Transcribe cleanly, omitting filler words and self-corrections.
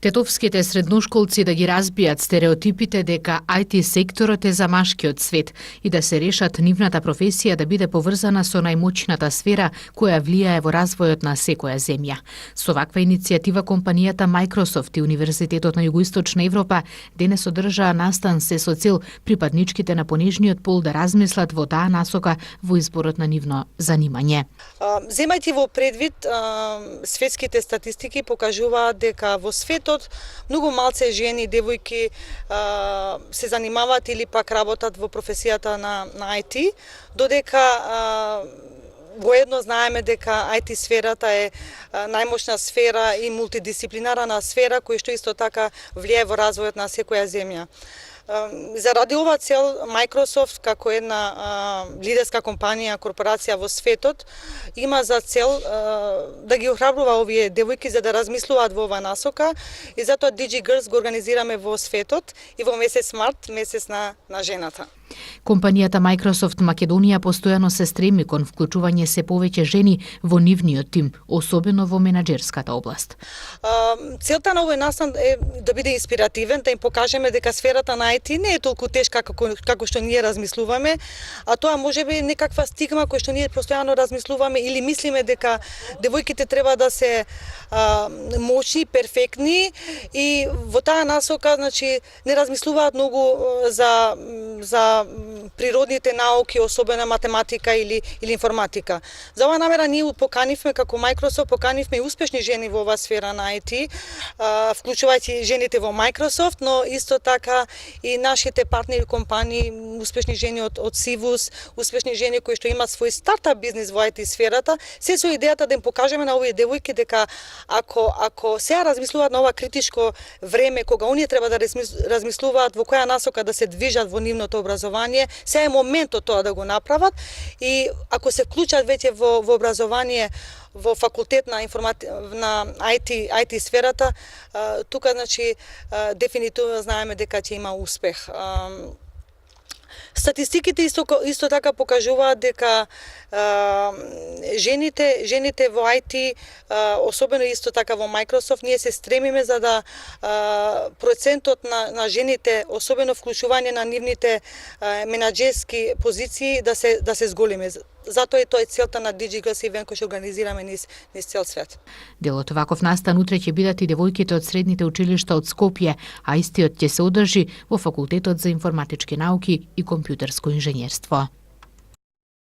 Тетовските средношколци да ги разбијат стереотипите дека IT секторот е за машкиот свет и да се решат нивната професија да биде поврзана со најмоćната сфера која влијае во развојот на секоја земја. Со ваква иницијатива компанијата Microsoft и Универзитетот на Југоисточна Европа денес одржаа настан се со цел припадничките на понежниот пол да размислат во таа насока во изборот на нивно занимање. Земајќи во предвид, светските статистики покажуваат дека во светот многу малце жени, девојки се занимаваат или пак работат во професијата на IT, додека воедно знаеме дека IT сферата е најмощна сфера и мултидисциплинарна сфера која што исто така влијае во развојот на секоја земја. Заради оваа цел, Microsoft, како една лидерска компанија, корпорација во светот, има за цел да ги охрабрува овие девојки за да размислуваат во оваа насока и затоа DigiGirls го организираме во светот и во месец март, месец на жената. Компанијата Microsoft Македонија постојано се стреми кон вклучување се повеќе жени во нивниот тим, особено во менаџерската област. Целта на овој настан е да биде инспиративен, да им покажеме дека сферата на IT не е толку тешка како што ние размислуваме, а тоа можеби е некаква стигма која што ние постојано размислуваме или мислиме дека девојките треба да се моćни, перфектни и во таа насока, значи, не размислуваат многу за природните науки, особено математика или информатика. За оваа намера ние поканивме како Microsoft, поканивме и успешни жени во оваа сфера на IT, вклучувајќи жените во Microsoft, но исто така и нашите партнери компании, успешни жени од Civus, успешни жени кои што имаат свој стартап бизнис во IT сферата, се со идејата да им покажеме на овие девојки дека ако сега размислуваат на ова критичко време кога оние треба да размислуваат во која насока да се движат во нивното образование, сега е моментот тоа да го направат и ако се вклучат веќе во образование во факултет на IT сферата, тука значи дефинитивно знаеме дека ќе има успех. Статистиките исто така покажуваат дека жените во IT, особено исто така во Microsoft, ние се стремиме за да процентот на жените, особено вклучување на нивните менаџерски позиции да се зголеми. Затоа и тоа е целта на DigiGirls ивент кој ќе организираме низ цел свет. Дел од ваков настан утре ќе бидат и девојките од средните училишта од Скопје, а истиот ќе се одржи во Факултетот за информатички науки и компјутерско инженерство.